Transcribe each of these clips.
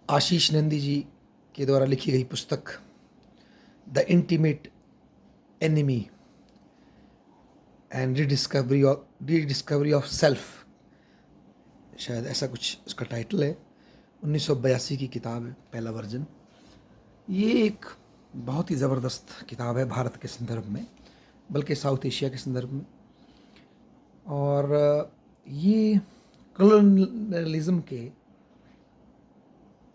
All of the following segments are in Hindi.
आशीष नंदी जी के द्वारा लिखी गई पुस्तक the intimate enemy and rediscovery of self, शायद ऐसा कुछ उसका टाइटल है। 1982 की किताब है, पहला वर्जन। ये एक बहुत ही ज़बरदस्त किताब है भारत के संदर्भ में, बल्कि साउथ एशिया के संदर्भ में। और ये कॉलोनियलिज्म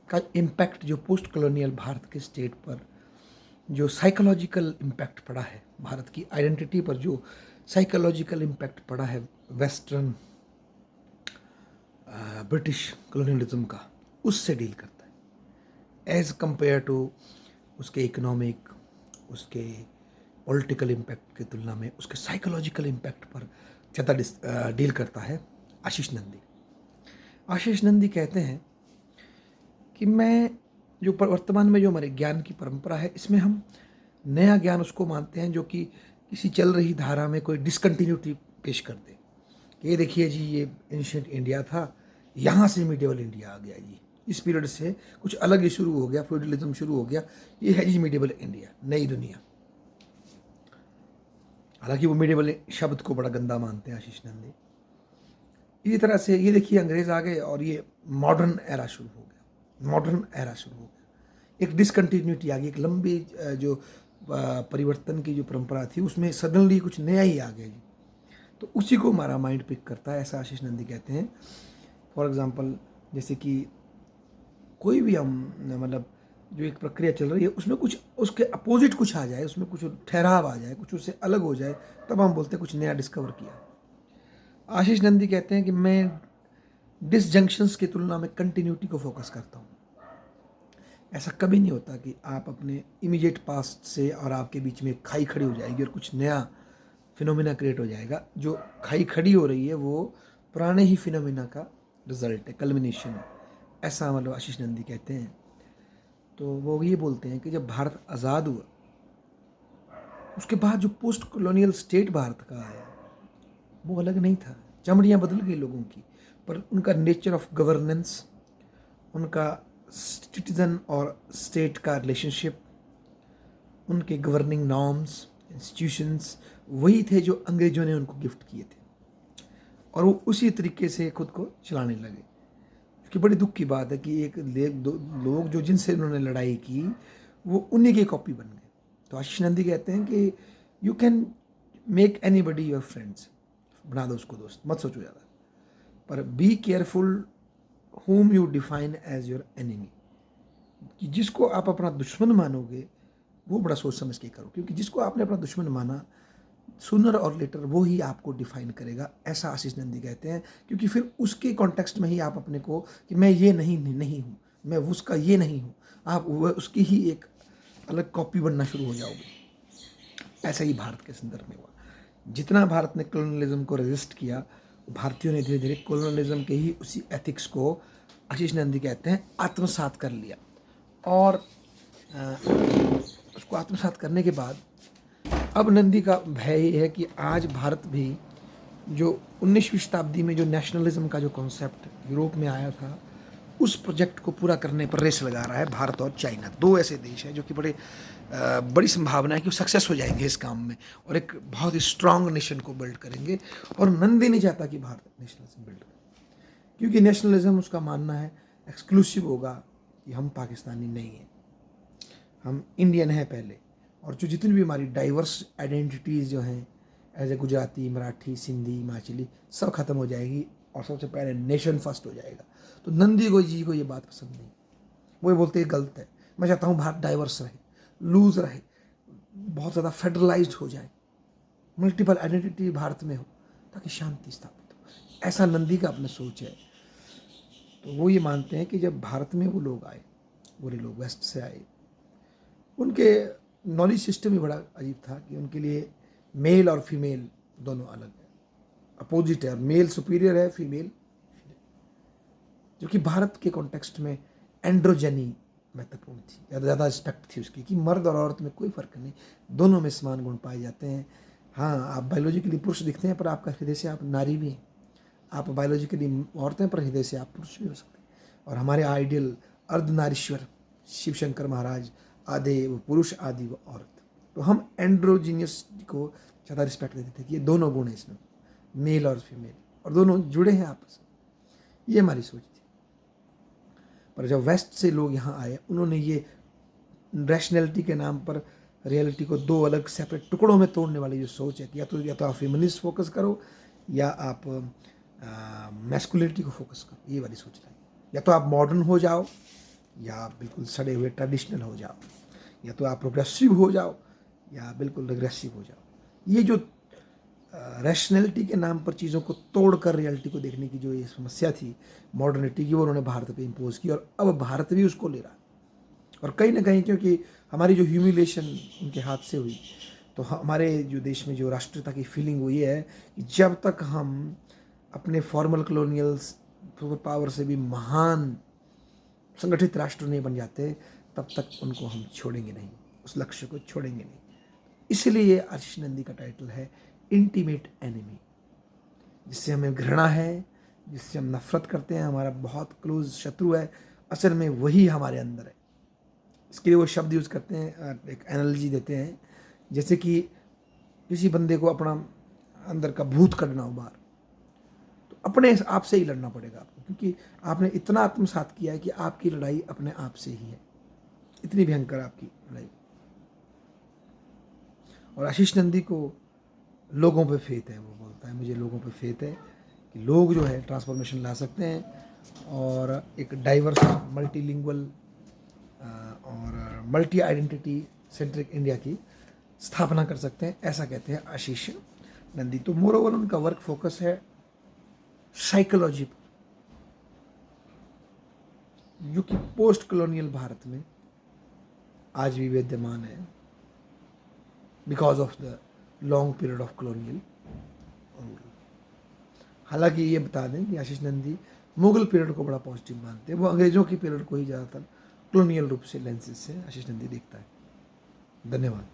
का इम्पैक्ट, जो पोस्ट कॉलोनियल भारत के स्टेट पर जो साइकोलॉजिकल इम्पैक्ट पड़ा है, भारत की आइडेंटिटी पर जो साइकोलॉजिकल इम्पैक्ट पड़ा है वेस्टर्न ब्रिटिश कॉलोनियलिज्म का, उससे डील करता है एज़ कंपेयर टू उसके इकोनॉमिक, उसके पॉलिटिकल इम्पैक्ट की तुलना में उसके साइकोलॉजिकल इम्पैक्ट पर ज़्यादा डील करता है आशीष नंदी। आशीष नंदी कहते हैं कि मैं जो वर्तमान में जो हमारे ज्ञान की परंपरा है, इसमें हम नया ज्ञान उसको मानते हैं जो कि किसी चल रही धारा में कोई डिसकंटिन्यूटी पेश कर दे। ये देखिए जी, ये एंशिएंट इंडिया था, यहाँ से मिडिवल इंडिया आ गया जी, इस पीरियड से कुछ अलग ही शुरू हो गया, फ्यूडलिज्म शुरू हो गया, ये है जी मिडिवल इंडिया, नई दुनिया। हालांकि वो मिडिवल शब्द को बड़ा गंदा मानते हैं आशीष नंदी। इसी तरह से ये देखिए, अंग्रेज आ गए और ये मॉडर्न एरा शुरू हो गया, मॉडर्न एरा शुरू हो गया। एक डिसकंटिन्यूटी आ गई, एक लंबी जो परिवर्तन की जो परंपरा थी, उसमें सडनली कुछ नया ही आ गया जी। तो उसी को हमारा माइंड पिक करता है, ऐसा आशीष नंदी कहते हैं। फॉर एग्जांपल, जैसे कि कोई भी हम मतलब जो एक प्रक्रिया चल रही है, उसमें कुछ उसके अपोजिट कुछ आ जाए, उसमें कुछ ठहराव आ जाए, कुछ उससे अलग हो जाए, तब हम बोलते हैं कुछ नया डिस्कवर किया। आशीष नंदी कहते हैं कि मैं डिसजंक्शंस की तुलना में कंटिन्यूटी को फोकस करता हूँ। ऐसा कभी नहीं होता कि आप अपने इमीडिएट पास्ट से और आपके बीच में खाई खड़ी हो जाएगी और कुछ नया फिनोमिना क्रिएट हो जाएगा। जो खाई खड़ी हो रही है वो पुराने ही फिनोमिना का रिजल्ट है, कल्मिनेशन है, ऐसा मतलब आशीष नंदी कहते हैं। तो वो ये बोलते हैं कि जब भारत आज़ाद हुआ, उसके बाद जो पोस्ट कॉलोनियल स्टेट भारत का आया, वो अलग नहीं था। चमड़ियाँ बदल गई लोगों की, पर उनका नेचर ऑफ गवर्नेंस, उनका सिटीजन और स्टेट का रिलेशनशिप, उनके गवर्निंग नॉर्म्स, इंस्टीट्यूशंस वही थे जो अंग्रेजों ने उनको गिफ्ट किए थे, और वो उसी तरीके से खुद को चलाने लगे। कि बड़ी दुख की बात है कि एक लोग जो जिनसे उन्होंने लड़ाई की, वो उन्हीं की कॉपी बन गए। तो आशीष नंदी कहते हैं कि you can make anybody your friends, बना दो उसको दोस्त, मत सोचो ज़्यादा, पर be careful whom you define as your enemy, कि जिसको आप अपना दुश्मन मानोगे वो बड़ा सोच समझ के करो, क्योंकि जिसको आपने अपना दुश्मन माना, सूनर और लेटर वो ही आपको डिफाइन करेगा, ऐसा आशीष नंदी कहते हैं। क्योंकि फिर उसके कॉन्टेक्स्ट में ही आप अपने को कि मैं ये नहीं हूँ, मैं उसका ये नहीं हूँ, आप वह उसकी ही एक अलग कॉपी बनना शुरू हो जाओगे। ऐसा ही भारत के संदर्भ में हुआ। जितना भारत ने कॉलोनियलिज्म को रेजिस्ट किया, भारतीयों ने धीरे धीरे कॉलोनियलिज्म के ही उसी एथिक्स को, आशीष नंदी कहते हैं, आत्मसात कर लिया। और उसको आत्मसात करने के बाद अब नंदी का भय ये है कि आज भारत भी जो 19वीं शताब्दी में जो नेशनलिज्म का जो कॉन्सेप्ट यूरोप में आया था, उस प्रोजेक्ट को पूरा करने पर रेस लगा रहा है भारत और चाइना। दो ऐसे देश हैं जो कि बड़ी संभावना है कि वो सक्सेस हो जाएंगे इस काम में और एक बहुत ही स्ट्रांग नेशन को बिल्ड करेंगे। और नंदी नहीं चाहता कि भारत नेशनलिज्म बिल्ड करे, क्योंकि नेशनलिज्म उसका मानना है एक्सक्लूसिव होगा, कि हम पाकिस्तानी नहीं हैं, हम इंडियन हैं पहले। और जो जितनी भी हमारी डाइवर्स आइडेंटिटीज़ जो हैं, एज ए गुजराती, मराठी, सिंधी, हिमाचली, सब खत्म हो जाएगी और सबसे पहले नेशन फर्स्ट हो जाएगा। तो नंदी जी को ये बात पसंद नहीं, वो ये बोलते हैं गलत है। मैं चाहता हूँ भारत डाइवर्स रहे, लूज रहे, बहुत ज़्यादा फेडरलाइज्ड हो जाए, मल्टीपल आइडेंटिटी भारत में हो, ताकि शांति स्थापित हो। ऐसा नंदी का अपना सोच है। तो वो ये मानते हैं कि जब भारत में वो लोग आए, बुरे लोग वेस्ट से आए, उनके नॉलेज सिस्टम ही बड़ा अजीब था कि उनके लिए मेल और फीमेल दोनों अलग है, अपोजिट है, और मेल सुपीरियर है, फीमेल, जो कि भारत के कॉन्टेक्स्ट में एंड्रोजेनी महत्वपूर्ण थी, ज़्यादा रिस्पेक्ट थी उसकी, कि मर्द और औरत में कोई फ़र्क नहीं, दोनों में समान गुण पाए जाते हैं। हाँ, आप बायोलॉजिकली पुरुष दिखते हैं, पर आपका हृदय से आप नारी भी हैं। आप बायोलॉजिकली औरतें, पर हृदय से आप पुरुष भी हो सकते हैं। और हमारे आइडियल अर्धनारीश्वर, शिव शंकर महाराज, आधे वो पुरुष आदि वो औरत। तो हम एंड्रोजीनियस को ज़्यादा रिस्पेक्ट देते थे कि ये दोनों गुण हैं इसमें, मेल और फीमेल, और दोनों जुड़े हैं आपस में। ये हमारी सोच थी। पर जब वेस्ट से लोग यहाँ आए, उन्होंने ये रैशनैलिटी के नाम पर रियलिटी को दो अलग सेपरेट टुकड़ों में तोड़ने वाली जो सोच है कि या तो आप फेमिनिस्ट फोकस करो या आप मैस्कुलिनिटी को फोकस करो, ये वाली सोच है। या तो आप मॉडर्न हो जाओ या आप बिल्कुल सड़े हुए ट्रेडिशनल हो जाओ, या तो आप प्रोग्रेसिव हो जाओ या बिल्कुल रिग्रेसिव हो जाओ। ये जो रैशनैलिटी के नाम पर चीज़ों को तोड़कर रियलिटी को देखने की जो ये समस्या थी मॉडर्निटी की, वो उन्होंने भारत पे इम्पोज की, और अब भारत भी उसको ले रहा है। और कहीं ना कहीं क्योंकि हमारी जो ह्यूमिलेशन उनके हाथ से हुई, तो हमारे जो देश में जो राष्ट्रीयता की फीलिंग वो ये है कि जब तक हम अपने फॉर्मल कॉलोनियल्स पावर से भी महान संगठित राष्ट्र नहीं बन जाते, तब तक उनको हम छोड़ेंगे नहीं, उस लक्ष्य को छोड़ेंगे नहीं। इसलिए आशीष नंदी का टाइटल है इंटीमेट एनिमी, जिससे हमें घृणा है, जिससे हम नफरत करते हैं, हमारा बहुत क्लोज शत्रु है, असल में वही हमारे अंदर है। इसके लिए वो शब्द यूज़ करते हैं, एक एनालॉजी देते हैं, जैसे कि किसी बंदे को अपना अंदर का भूत करना हो बाहर, तो अपने आप से ही लड़ना पड़ेगा आपको, क्योंकि आपने इतना आत्मसात किया है कि आपकी लड़ाई अपने आप से ही है, इतनी भयंकर आपकी लड़ाई। और आशीष नंदी को लोगों पे फेथ है, वो बोलता है मुझे लोगों पे फेथ है कि लोग जो है ट्रांसफॉर्मेशन ला सकते हैं और एक डाइवर्स मल्टीलिंगुअल और मल्टी आइडेंटिटी सेंट्रिक इंडिया की स्थापना कर सकते हैं, ऐसा कहते हैं आशीष नंदी। तो मोर ओवर उनका वर्क फोकस है साइकोलॉजी पर, जो कि पोस्ट कॉलोनियल भारत में आज भी विद्यमान है because of the long period of colonial rule. हालांकि ये बता दें कि आशीष नंदी मुगल पीरियड को बड़ा पॉजिटिव मानते हैं, वो अंग्रेजों की पीरियड को ही ज़्यादातर कॉलोनियल रूप से लेंसेज से आशीष नंदी देखता है। धन्यवाद।